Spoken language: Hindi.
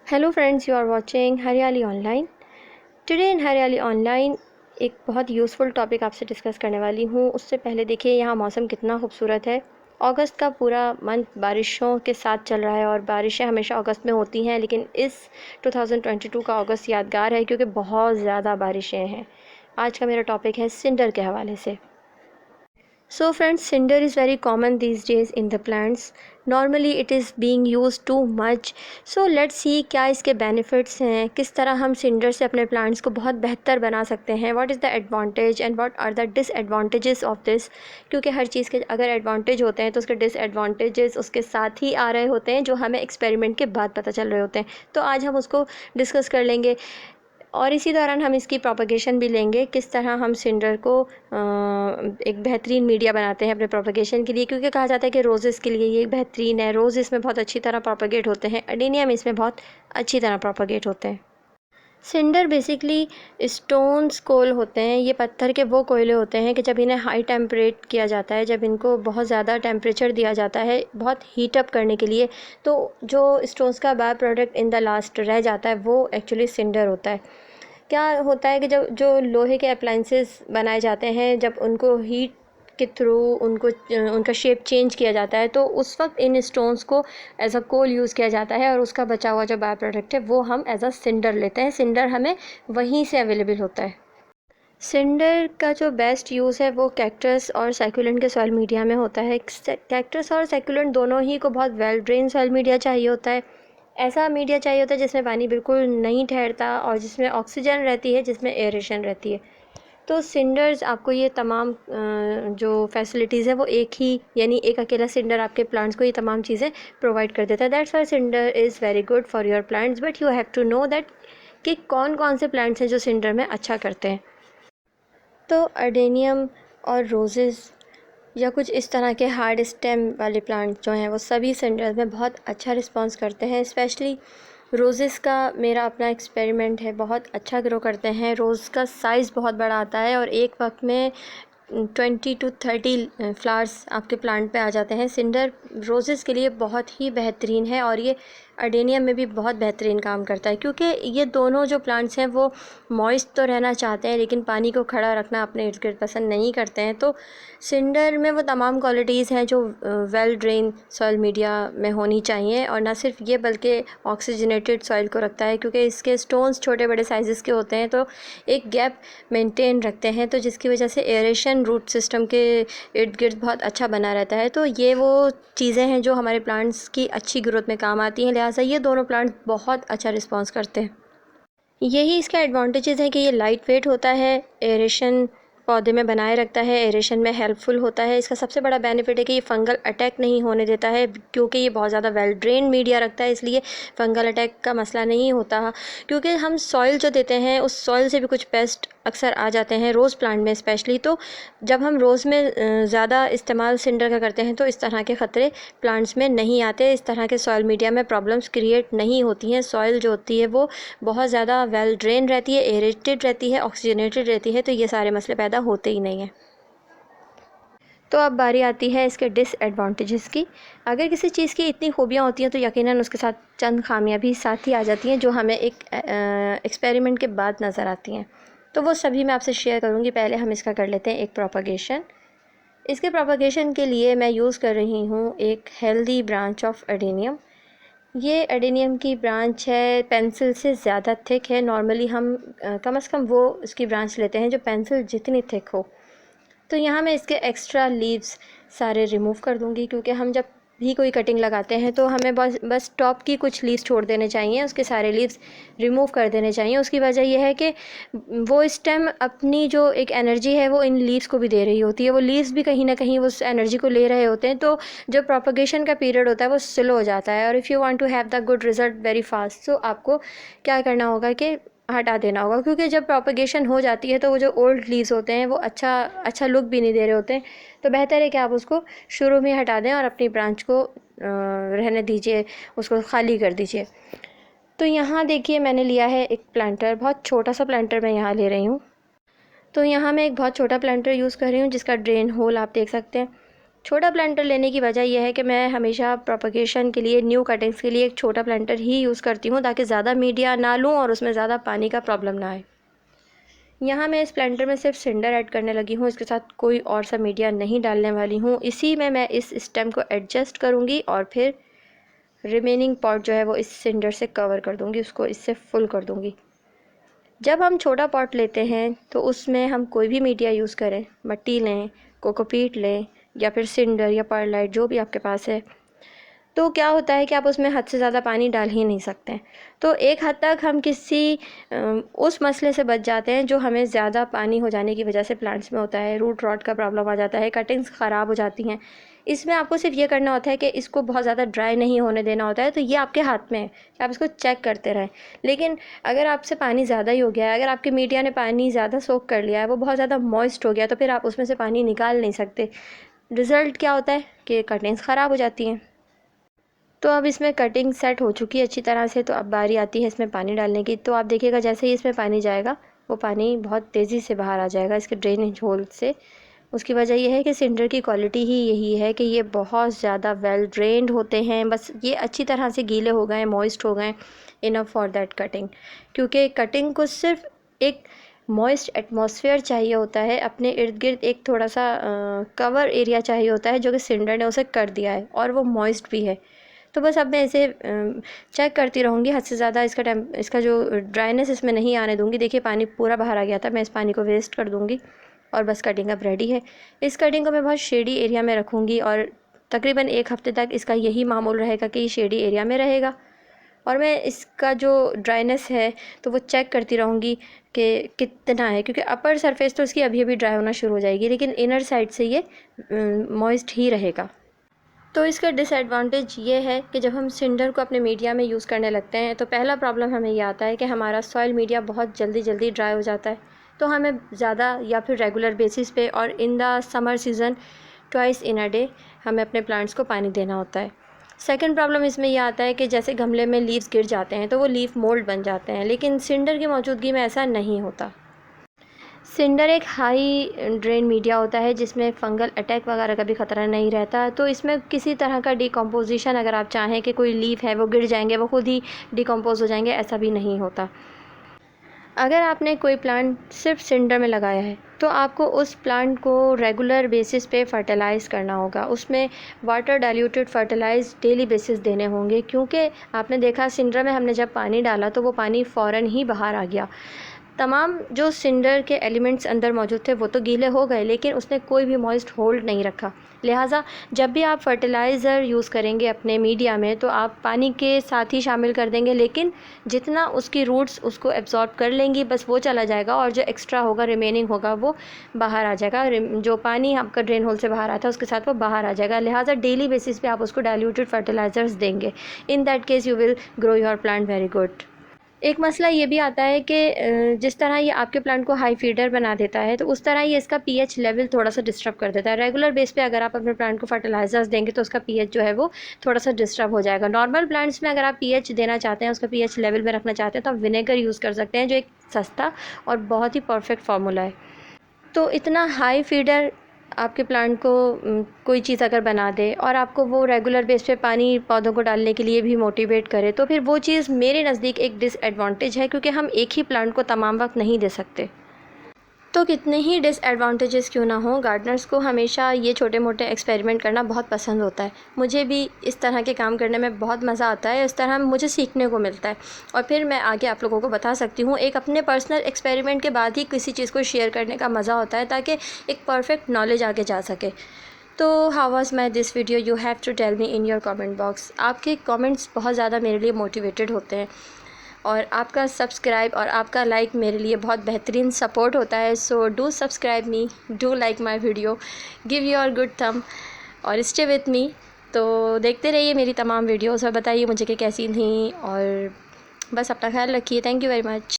Hello friends, you are watching Hariyali online. Today in Hariyali online एक बहुत यूज़फुल टॉपिक आपसे डिस्कस करने वाली हूँ। उससे पहले देखिए यहाँ मौसम कितना खूबसूरत है। अगस्त का पूरा मंथ बारिशों के साथ चल रहा है और बारिशें हमेशा अगस्त में होती हैं, लेकिन इस 2022 का अगस्त यादगार है क्योंकि बहुत ज़्यादा बारिशें हैं। आज का मेरा टॉपिक है सिंडर के हवाले से। So friends, cinder is very common these days in the plants. Normally it is being used too much. So let's see क्या इसके benefits हैं, किस तरह हम cinder से अपने plants को बहुत बेहतर बना सकते हैं. What is the advantage and what are the disadvantages of this? क्योंकि हर चीज़ के अगर advantage होते हैं तो उसके disadvantages उसके साथ ही आ रहे होते हैं जो हमें experiment के बाद पता चल रहे होते हैं. तो आज हम उसको डिस्कस कर लेंगे और इसी दौरान हम इसकी प्रोपगेशन भी लेंगे, किस तरह हम सिंडर को एक बेहतरीन मीडिया बनाते हैं अपने प्रोपगेशन के लिए, क्योंकि कहा जाता है कि रोज़ेस के लिए ये बेहतरीन है। रोज़ इसमें बहुत अच्छी तरह प्रोपगेट होते हैं, अडेनियम इसमें बहुत अच्छी तरह प्रोपगेट होते हैं। सिंडर बेसिकली स्टोन्स कोल होते हैं। ये पत्थर के वो कोयले होते हैं कि जब इन्हें हाई टेम्परेट किया जाता है, जब इनको बहुत ज़्यादा टेम्परेचर दिया जाता है बहुत हीट अप करने के लिए, तो जो स्टोन्स का by product in the last रह जाता है वो एक्चुअली सिंडर होता है। क्या होता है कि जब जो लोहे के अप्लाइंसेस बनाए जाते हैं, जब उनको हीट के थ्रू उनका शेप चेंज किया जाता है, तो उस वक्त इन स्टोन्स को एज अ कोल यूज़ किया जाता है और उसका बचा हुआ जो बाय प्रोडक्ट है वो हम एज अ सिंडर लेते हैं। सिंडर हमें वहीं से अवेलेबल होता है। सिंडर का जो बेस्ट यूज़ है वो कैक्टस और सैकुलेंट के सॉइल मीडिया में होता है। कैक्टस और सैकुलेंट दोनों ही को बहुत वेल ड्रेन सॉइल मीडिया चाहिए होता है। ऐसा मीडिया चाहिए होता है जिसमें पानी बिल्कुल नहीं ठहरता और जिसमें ऑक्सीजन रहती है, जिसमें एयरेशन रहती है। तो सिंडर्स आपको ये तमाम जो फैसिलिटीज़ हैं वो एक ही, यानी एक अकेला सिंडर आपके प्लांट्स को ये तमाम चीज़ें प्रोवाइड कर देता है। That's why cinder is very good for your plants, but you have to know that कि कौन कौन से प्लांट्स हैं जो सिंडर में अच्छा करते हैं। तो अडेनियम और रोजेज़ या कुछ इस तरह के हार्ड स्टेम वाले प्लांट जो हैं वो सभी सिंडर्स में बहुत अच्छा रिस्पांस करते हैं। स्पेशली रोज़ेस का मेरा अपना एक्सपेरिमेंट है, बहुत अच्छा ग्रो करते हैं। रोज़ का साइज़ बहुत बड़ा आता है और एक वक्त में 20 to 30 फ्लावर्स आपके प्लांट पे आ जाते हैं। सिंडर रोज़ेस के लिए बहुत ही बेहतरीन है और ये अडेनियम में भी बहुत बेहतरीन काम करता है, क्योंकि ये दोनों जो प्लांट्स हैं वो मॉइस्ट तो रहना चाहते हैं लेकिन पानी को खड़ा रखना अपने इर्द गिर्द पसंद नहीं करते हैं। तो सिंडर में वो तमाम क्वालिटीज़ हैं जो वेल ड्रेन सॉइल मीडिया में होनी चाहिए। और ना सिर्फ ये बल्कि ऑक्सीजनेटेड सॉइल को रखता है, क्योंकि इसके स्टोन्स छोटे बड़े साइज़ के होते हैं तो एक गैप मेंटेन रखते हैं, तो जिसकी वजह से एयरेशन रूट सिस्टम के इर्द गिर्द बहुत अच्छा बना रहता है। तो ये वो चीज़ें हैं जो हमारे प्लांट्स की अच्छी ग्रोथ में काम आती हैं, लिहाजा ये दोनों प्लांट्स बहुत अच्छा रिस्पॉन्स करते हैं। यही इसका एडवांटेजेस है कि ये लाइट वेट होता है, एरेशन पौधे में बनाए रखता है, एरेशन में हेल्पफुल होता है। इसका सबसे बड़ा बेनिफिट है कि ये फंगल अटैक नहीं होने देता है, क्योंकि ये बहुत ज़्यादा वेल ड्रेन मीडिया रखता है, इसलिए फंगल अटैक का मसला नहीं होता। क्योंकि हम सॉइल जो देते हैं उस सॉइल से भी कुछ पेस्ट अक्सर आ जाते हैं, रोज़ प्लांट में स्पेशली। तो जब हम रोज़ में ज़्यादा इस्तेमाल सिंडर का करते हैं तो इस तरह के ख़तरे प्लांट्स में नहीं आते, इस तरह के सॉइल मीडिया में प्रॉब्लम्स क्रिएट नहीं होती हैं। सॉइल जो होती है वो बहुत ज़्यादा वेल ड्रेन रहती है, एरेटेड रहती है, ऑक्सीजनेटेड रहती है, तो ये सारे मसले पैदा होते ही नहीं हैं। तो अब बारी आती है इसके डिसएडवांटेजेस की। अगर किसी चीज़ की इतनी खूबियाँ होती हैं तो यकीनन उसके साथ चंद खामियां भी साथ ही आ जाती हैं जो हमें एक एक्सपेरिमेंट के बाद नज़र आती हैं। तो वो सभी मैं आपसे शेयर करूँगी। पहले हम इसका कर लेते हैं एक प्रोपगेशन। इसके प्रोपगेशन के लिए मैं यूज़ कर रही हूँ एक हेल्दी ब्रांच ऑफ एडेनियम। ये एडेनियम की ब्रांच है, पेंसिल से ज़्यादा थिक है। नॉर्मली हम कम से कम वो इसकी ब्रांच लेते हैं जो पेंसिल जितनी थिक हो। तो यहाँ मैं इसके एक्स्ट्रा लीव्स सारे रिमूव कर दूँगी, क्योंकि हम जब भी कोई कटिंग लगाते हैं तो हमें बस टॉप की कुछ लीव्स छोड़ देने चाहिए, उसके सारे लीव्स रिमूव कर देने चाहिए। उसकी वजह यह है कि वो स्टेम अपनी जो एक एनर्जी है वो इन लीव्स को भी दे रही होती है, वो लीव्स भी कहीं ना कहीं उस एनर्जी को ले रहे होते हैं। तो जो प्रोपगेशन का पीरियड होता है वो स्लो हो जाता है। और if you want to have the good result very fast, तो आपको क्या करना होगा कि हटा देना होगा, क्योंकि जब प्रोपगेशन हो जाती है तो वो जो ओल्ड लीव्स होते हैं वो अच्छा लुक भी नहीं दे रहे होते हैं। तो बेहतर है कि आप उसको शुरू में हटा दें और अपनी ब्रांच को रहने दीजिए, उसको खाली कर दीजिए। तो यहाँ देखिए मैंने लिया है एक प्लांटर, बहुत छोटा सा प्लांटर मैं यहाँ ले रही हूँ। तो यहाँ मैं एक बहुत छोटा प्लांटर यूज़ कर रही हूँ जिसका ड्रेन होल आप देख सकते हैं। छोटा प्लांटर लेने की वजह यह है कि मैं हमेशा प्रोपगेशन के लिए, न्यू कटिंग्स के लिए एक छोटा प्लांटर ही यूज़ करती हूँ ताकि ज़्यादा मीडिया ना लूँ और उसमें ज़्यादा पानी का प्रॉब्लम ना आए। यहाँ मैं इस प्लांटर में सिर्फ सिंडर ऐड करने लगी हूँ, इसके साथ कोई और सा मीडिया नहीं डालने वाली हूँ। इसी में मैं इस स्टेम को एडजस्ट करूँगी और फिर रिमेनिंग पॉट जो है वो इस सिंडर से कवर कर दूँगी, उसको इससे फुल कर दूँगी। जब हम छोटा पॉट लेते हैं तो उसमें हम कोई भी मीडिया यूज़ करें, मिट्टी लें, कोकोपीट लें या फिर सिंडर या परलाइट, जो भी आपके पास है, तो क्या होता है कि आप उसमें हद से ज़्यादा पानी डाल ही नहीं सकते। तो एक हद तक हम किसी उस मसले से बच जाते हैं जो हमें ज़्यादा पानी हो जाने की वजह से प्लांट्स में होता है। रूट रॉट का प्रॉब्लम आ जाता है, कटिंग्स ख़राब हो जाती हैं। इसमें आपको सिर्फ ये करना होता है कि इसको बहुत ज़्यादा ड्राई नहीं होने देना होता है। तो ये आपके हाथ में है कि आप इसको चेक करते रहें। लेकिन अगर आपसे पानी ज़्यादा ही हो गया है, अगर आपके मीडिया ने पानी ज़्यादा सोख कर लिया है, वो बहुत ज़्यादा मॉइस्ट हो गया, तो फिर आप उसमें से पानी निकाल नहीं सकते। रिज़ल्ट क्या होता है कि कटिंग्स ख़राब हो जाती हैं। तो अब इसमें कटिंग सेट हो चुकी है अच्छी तरह से, तो अब बारी आती है इसमें पानी डालने की। तो आप देखिएगा जैसे ही इसमें पानी जाएगा वो पानी बहुत तेज़ी से बाहर आ जाएगा इसके ड्रेनेज होल से। उसकी वजह यह है कि सिंडर की क्वालिटी ही यही है कि ये बहुत ज़्यादा वेल ड्रेन्ड होते हैं। बस ये अच्छी तरह से गीले हो गए, मॉइस्ट हो गए, इनफ फॉर दैट कटिंग। क्योंकि कटिंग को सिर्फ एक मॉइस्ट एटमॉस्फेयर चाहिए होता है, अपने इर्द गिर्द एक थोड़ा सा कवर एरिया चाहिए होता है, जो कि सिंडर ने उसे कर दिया है और वो मॉइस्ट भी है। तो बस अब मैं इसे चेक करती रहूँगी, हद से ज़्यादा इसका जो ड्राइनेस इसमें नहीं आने दूँगी। देखिए पानी पूरा बाहर आ गया था, मैं इस पानी को वेस्ट कर दूँगी और बस कटिंग अब रेडी है। इस कटिंग को मैं बहुत शेडी एरिया में रखूँगी और तकरीबन 1 हफ़्ते तक इसका यही मामूल रहेगा कि ये शेडी एरिया में रहेगा। और मैं इसका जो ड्राइनेस है तो वो चेक करती रहूँगी कि कितना है, क्योंकि अपर सरफेस तो इसकी अभी ड्राई होना शुरू हो जाएगी, लेकिन इनर साइड से ये मॉइस्ट ही रहेगा। तो इसका डिसएडवांटेज ये है कि जब हम सिंडर को अपने मीडिया में यूज़ करने लगते हैं तो पहला प्रॉब्लम हमें ये आता है कि हमारा सॉइल मीडिया बहुत जल्दी ड्राई हो जाता है। तो हमें ज़्यादा या फिर रेगुलर बेसिस पे और in the summer season twice in a day हमें अपने प्लांट्स को पानी देना होता है। सेकंड प्रॉब्लम इसमें यह आता है कि जैसे गमले में लीव्स गिर जाते हैं तो वो लीफ मोल्ड बन जाते हैं, लेकिन सिंडर की मौजूदगी में ऐसा नहीं होता। सिंडर एक हाई ड्रेन मीडिया होता है जिसमें फंगल अटैक वगैरह का भी ख़तरा नहीं रहता। तो इसमें किसी तरह का डिकम्पोजिशन, अगर आप चाहें कि कोई लीफ है वो गिर जाएंगे, वो खुद ही डिकम्पोज हो जाएंगे, ऐसा भी नहीं होता। अगर आपने कोई प्लांट सिर्फ सिंडर में लगाया है तो आपको उस प्लांट को रेगुलर बेसिस पे फर्टिलाइज़ करना होगा। उसमें water diluted fertilize daily basis देने होंगे, क्योंकि आपने देखा सिंडर में हमने जब पानी डाला तो वो पानी फ़ौरन ही बाहर आ गया। तमाम जो सिंडर के एलिमेंट्स अंदर मौजूद थे वो तो गीले हो गए, लेकिन उसने कोई भी मॉइस्ट होल्ड नहीं रखा। लिहाजा जब भी आप फर्टिलाइज़र यूज़ करेंगे अपने मीडिया में तो आप पानी के साथ ही शामिल कर देंगे, लेकिन जितना उसकी रूट्स उसको एब्जॉर्ब कर लेंगी बस वो चला जाएगा और जो एक्स्ट्रा होगा, रिमेनिंग होगा, वो बाहर आ जाएगा। जो पानी आपका ड्रेन होल से बाहर आता है उसके साथ वो बाहर आ जाएगा। लिहाजा डेली बेसिस पे आप उसको डाइल्यूटेड फर्टिलाइज़र्स देंगे। In that case you will grow your plant very good. एक मसला ये भी आता है कि जिस तरह ये आपके प्लांट को हाई फीडर बना देता है तो उस तरह ये इसका पीएच लेवल थोड़ा सा डिस्टर्ब कर देता है। रेगुलर बेस पे अगर आप अपने प्लांट को फर्टिलाइजर्स देंगे तो उसका पीएच जो है वो थोड़ा सा डिस्टर्ब हो जाएगा। नॉर्मल प्लांट्स में अगर आप पीएच देना चाहते हैं, उसका पीएच लेवल में रखना चाहते हैं, तो आप विनेगर यूज़ कर सकते हैं, जो एक सस्ता और बहुत ही परफेक्ट फार्मूला है। तो इतना हाई फीडर आपके प्लांट को कोई चीज़ अगर बना दे और आपको वो रेगुलर बेस पे पानी पौधों को डालने के लिए भी मोटिवेट करे, तो फिर वो चीज़ मेरे नज़दीक एक डिसएडवांटेज है, क्योंकि हम एक ही प्लांट को तमाम वक्त नहीं दे सकते। तो कितने ही डिसएडवांटेजेस क्यों ना हो, गार्डनर्स को हमेशा ये छोटे मोटे एक्सपेरिमेंट करना बहुत पसंद होता है। मुझे भी इस तरह के काम करने में बहुत मज़ा आता है, इस तरह मुझे सीखने को मिलता है और फिर मैं आगे आप लोगों को बता सकती हूँ। एक अपने पर्सनल एक्सपेरिमेंट के बाद ही किसी चीज़ को शेयर करने का मज़ा होता है, ताकि एक परफेक्ट नॉलेज आगे जा सके। तो how was my this video, you have to tell me in your comment box. आपके कमेंट्स बहुत ज़्यादा मेरे लिए मोटिवेटेड होते हैं और आपका सब्सक्राइब और आपका लाइक मेरे लिए बहुत बेहतरीन सपोर्ट होता है। So do subscribe me, do like my video, give your good thumb और स्टे विथ मी। तो देखते रहिए मेरी तमाम वीडियोस और बताइए मुझे कि कैसी थी, और बस अपना ख्याल रखिए। Thank you very much.